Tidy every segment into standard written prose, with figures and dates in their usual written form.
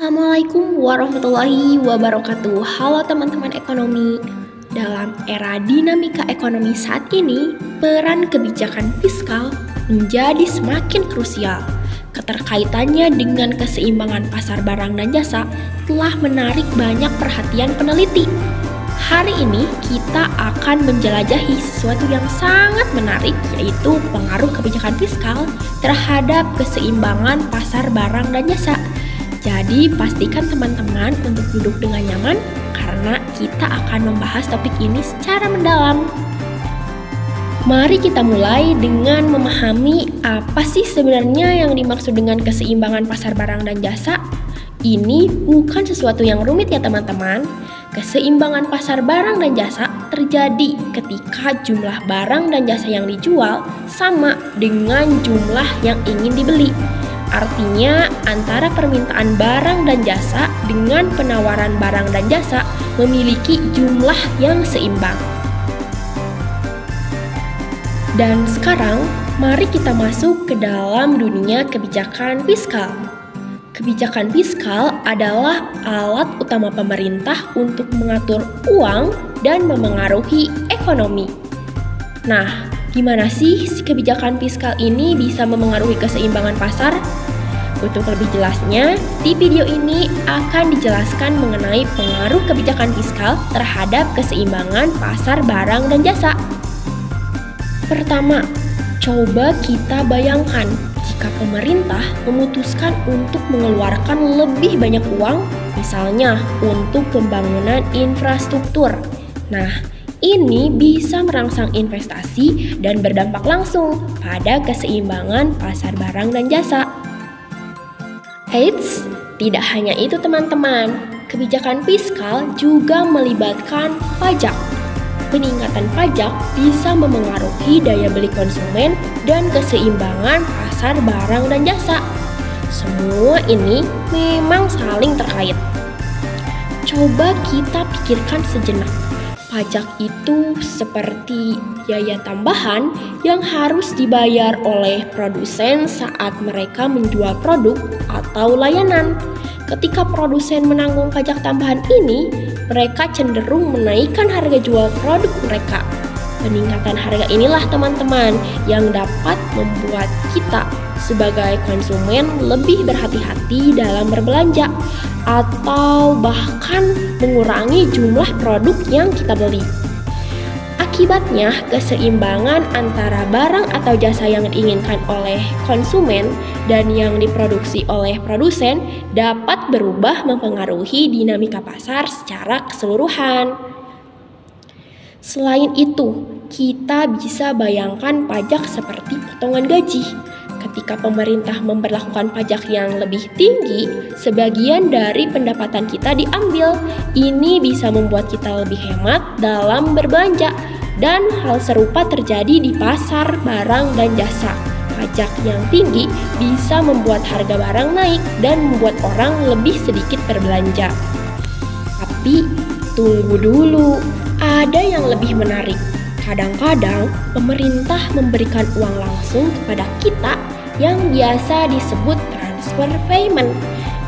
Assalamualaikum warahmatullahi wabarakatuh. Halo teman-teman ekonomi. Dalam era dinamika ekonomi saat ini, peran kebijakan fiskal menjadi semakin krusial. Keterkaitannya dengan keseimbangan pasar barang dan jasa telah menarik banyak perhatian peneliti. Hari ini kita akan menjelajahi sesuatu yang sangat menarik, yaitu pengaruh kebijakan fiskal terhadap keseimbangan pasar barang dan jasa. Jadi pastikan teman-teman untuk duduk dengan nyaman karena kita akan membahas topik ini secara mendalam. Mari kita mulai dengan memahami apa sih sebenarnya yang dimaksud dengan keseimbangan pasar barang dan jasa. Ini bukan sesuatu yang rumit ya teman-teman. Keseimbangan pasar barang dan jasa terjadi ketika jumlah barang dan jasa yang dijual sama dengan jumlah yang ingin dibeli. Artinya, antara permintaan barang dan jasa dengan penawaran barang dan jasa memiliki jumlah yang seimbang. Dan sekarang, mari kita masuk ke dalam dunia kebijakan fiskal. Kebijakan fiskal adalah alat utama pemerintah untuk mengatur uang dan memengaruhi ekonomi. Nah, gimana sih si kebijakan fiskal ini bisa memengaruhi keseimbangan pasar? Untuk lebih jelasnya, di video ini akan dijelaskan mengenai pengaruh kebijakan fiskal terhadap keseimbangan pasar barang dan jasa. Pertama, coba kita bayangkan jika pemerintah memutuskan untuk mengeluarkan lebih banyak uang, misalnya untuk pembangunan infrastruktur. Nah, ini bisa merangsang investasi dan berdampak langsung pada keseimbangan pasar barang dan jasa. Eits, tidak hanya itu teman-teman, kebijakan fiskal juga melibatkan pajak. Peningkatan pajak bisa memengaruhi daya beli konsumen dan keseimbangan pasar barang dan jasa. Semua ini memang saling terkait. Coba kita pikirkan sejenak. Pajak itu seperti biaya tambahan yang harus dibayar oleh produsen saat mereka menjual produk atau layanan. Ketika produsen menanggung pajak tambahan ini, mereka cenderung menaikkan harga jual produk mereka. Peningkatan harga inilah teman-teman yang dapat membuat kita sebagai konsumen lebih berhati-hati dalam berbelanja atau bahkan mengurangi jumlah produk yang kita beli. Akibatnya, keseimbangan antara barang atau jasa yang diinginkan oleh konsumen dan yang diproduksi oleh produsen dapat berubah mempengaruhi dinamika pasar secara keseluruhan. Selain itu, kita bisa bayangkan pajak seperti potongan gaji. Ketika pemerintah memberlakukan pajak yang lebih tinggi, sebagian dari pendapatan kita diambil. Ini bisa membuat kita lebih hemat dalam berbelanja. Dan hal serupa terjadi di pasar barang dan jasa. Pajak yang tinggi bisa membuat harga barang naik dan membuat orang lebih sedikit berbelanja. Tapi, tunggu dulu, ada yang lebih menarik. Kadang-kadang pemerintah memberikan uang langsung kepada kita yang biasa disebut transfer payment.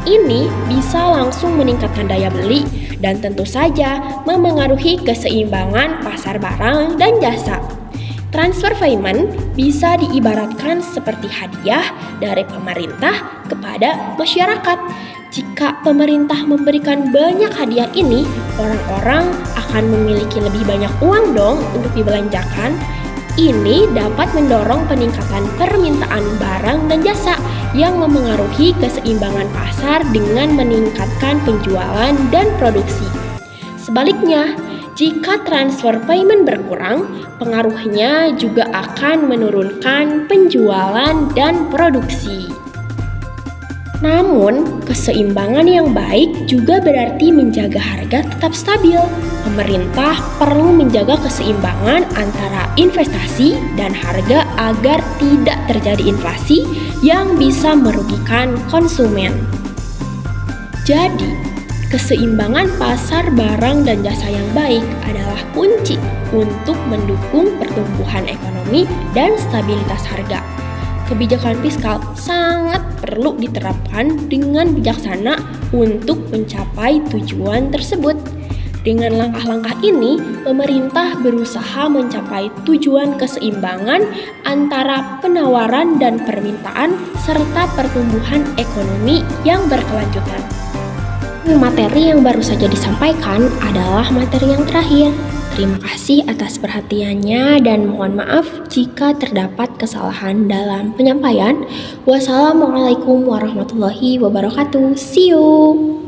Ini bisa langsung meningkatkan daya beli dan tentu saja memengaruhi keseimbangan pasar barang dan jasa. Transfer payment bisa diibaratkan seperti hadiah dari pemerintah kepada masyarakat. Jika pemerintah memberikan banyak hadiah ini, orang-orang akan memiliki lebih banyak uang dong untuk dibelanjakan. Ini dapat mendorong peningkatan permintaan barang dan jasa yang memengaruhi keseimbangan pasar dengan meningkatkan penjualan dan produksi. Sebaliknya, jika transfer payment berkurang, pengaruhnya juga akan menurunkan penjualan dan produksi. Namun, keseimbangan yang baik juga berarti menjaga harga tetap stabil. Pemerintah perlu menjaga keseimbangan antara investasi dan harga agar tidak terjadi inflasi yang bisa merugikan konsumen. Jadi, keseimbangan pasar barang dan jasa yang baik adalah kunci untuk mendukung pertumbuhan ekonomi dan stabilitas harga. kebijakan fiskal sangat perlu diterapkan dengan bijaksana untuk mencapai tujuan tersebut. Dengan langkah-langkah ini, pemerintah berusaha mencapai tujuan keseimbangan antara penawaran dan permintaan serta pertumbuhan ekonomi yang berkelanjutan. Materi yang baru saja disampaikan adalah materi yang terakhir. Terima kasih atas perhatiannya dan mohon maaf jika terdapat kesalahan dalam penyampaian. Wassalamualaikum warahmatullahi wabarakatuh. See you.